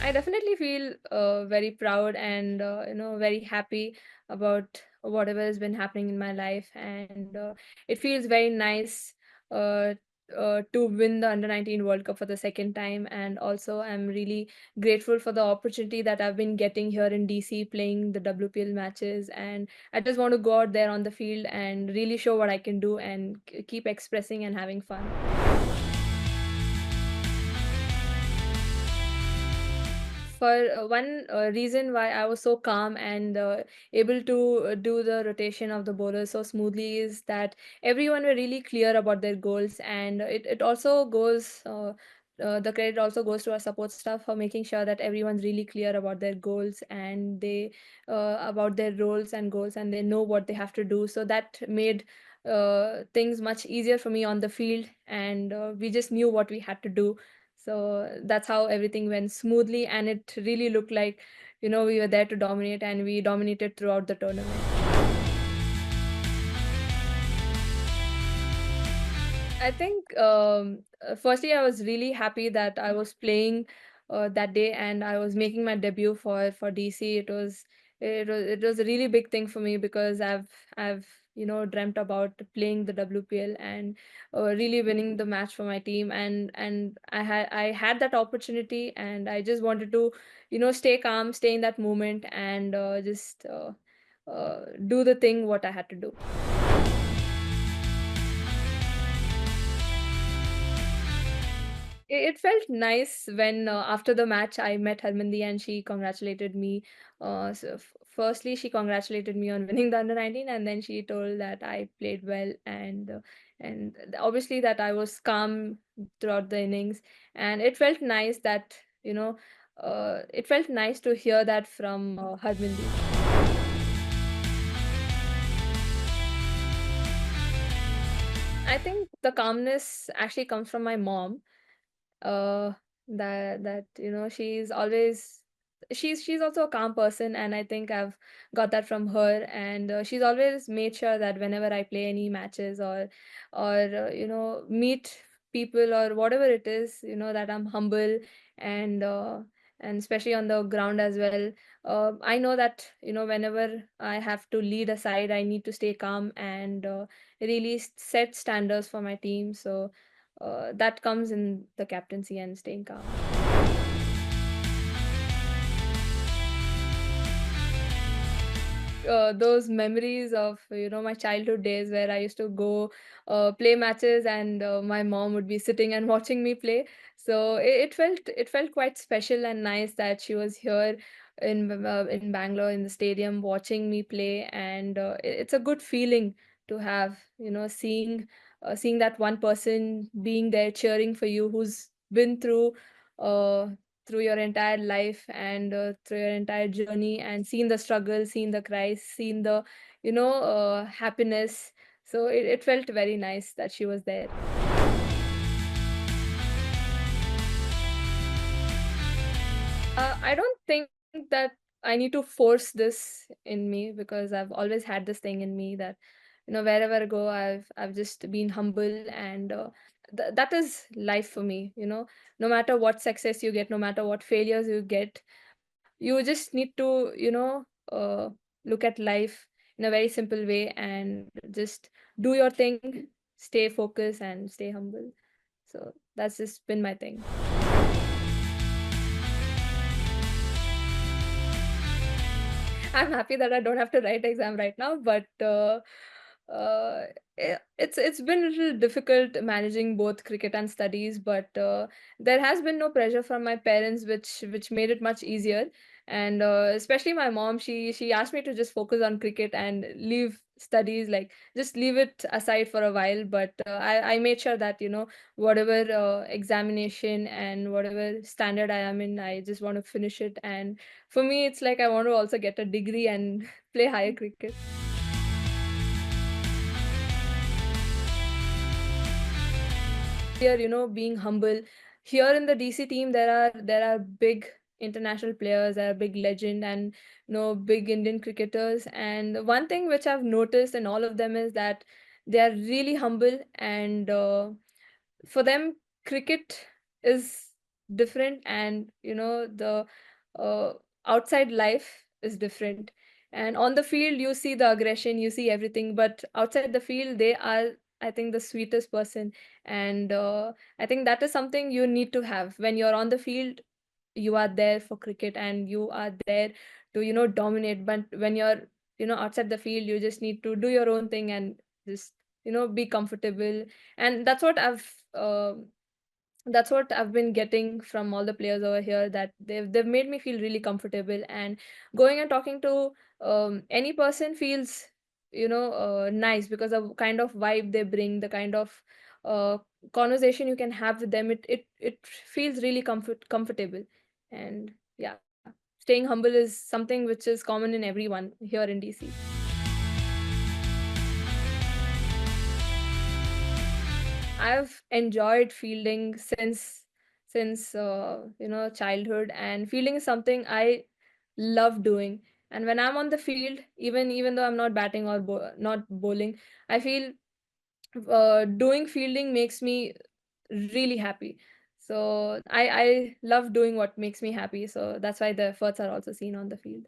I definitely feel very proud and very happy about whatever has been happening in my life, and it feels very nice uh, to win the Under 19 World Cup for the second time. And also, I'm really grateful for the opportunity that I've been getting here in DC playing the WPL matches. And I just want to go out there on the field and really show what I can do and keep expressing and having fun. For one reason why I was so calm and able to do the rotation of the bowlers so smoothly is that everyone were really clear about their goals, and it also goes. The credit also goes to our support staff for making sure that everyone's really clear about their goals and they about their roles and goals, and they know what they have to do. So that made things much easier for me on the field, and we just knew what we had to do. So that's how everything went smoothly, and it really looked like, we were there to dominate, and we dominated throughout the tournament. I think, firstly, I was really happy that I was playing that day, and I was making my debut for DC. It was a really big thing for me because I've dreamt about playing the WPL and really winning the match for my team, and I had that opportunity, and I just wanted to stay calm, stay in that moment, and just do the thing what I had to do. It felt nice when after the match I met Harmindi and she congratulated me. Firstly, she congratulated me on winning the under 19, and then she told that I played well, and obviously that I was calm throughout the innings, and it felt nice that it felt nice to hear that from Harmindi. I think the calmness actually comes from my mom. uh that she's also a calm person, and I think I've got that from her, and she's always made sure that whenever I play any matches or meet people or whatever it is, that I'm humble, and and especially on the ground as well. I know that whenever I have to lead a side, I need to stay calm and really set standards for my team. So that comes in the captaincy and staying calm. Those memories of my childhood days where I used to go play matches, and my mom would be sitting and watching me play. So it felt quite special and nice that she was here in Bangalore in the stadium watching me play, and it's a good feeling to have, seeing that one person being there cheering for you who's been uh, through your entire life and through your entire journey, and seen the struggle, seen the cries, seen the happiness. So it felt very nice that she was there. I don't think that I need to force this in me, because I've always had this thing in me that wherever I go, I've just been humble, and that is life for me. No matter what success you get, no matter what failures you get, you just need to look at life in a very simple way and just do your thing, stay focused and stay humble. So that's just been my thing. I'm happy that I don't have to write exam right now, but it's been a little difficult managing both cricket and studies. But there has been no pressure from my parents, which made it much easier. And especially my mom, she asked me to just focus on cricket and leave studies, like just leave it aside for a while. But I made sure that whatever examination and whatever standard I am in, I just want to finish it. And for me, it's like I want to also get a degree and play higher cricket. Here, being humble. Here in the DC team, there are big international players, there are big legend, and big Indian cricketers. And one thing which I've noticed in all of them is that they are really humble, and for them, cricket is different, and the uh, outside life is different. And on the field you see the aggression, you see everything, but outside the field they are, I think, the sweetest person. And I think that is something you need to have when you're on the field. You are there for cricket and you are there to dominate, but when you're outside the field, you just need to do your own thing and just be comfortable. And that's what I've been getting from all the players over here, that they've made me feel really comfortable. And going and talking to any person feels nice, because the kind of vibe they bring, the kind of uh, conversation you can have with them, it feels really comfortable. And yeah, staying humble is something which is common in everyone here in DC. I've enjoyed fielding since childhood, and fielding is something I love doing. And when I'm on the field, even though I'm not batting or not bowling, I feel doing fielding makes me really happy. So I love doing what makes me happy. So that's why the efforts are also seen on the field.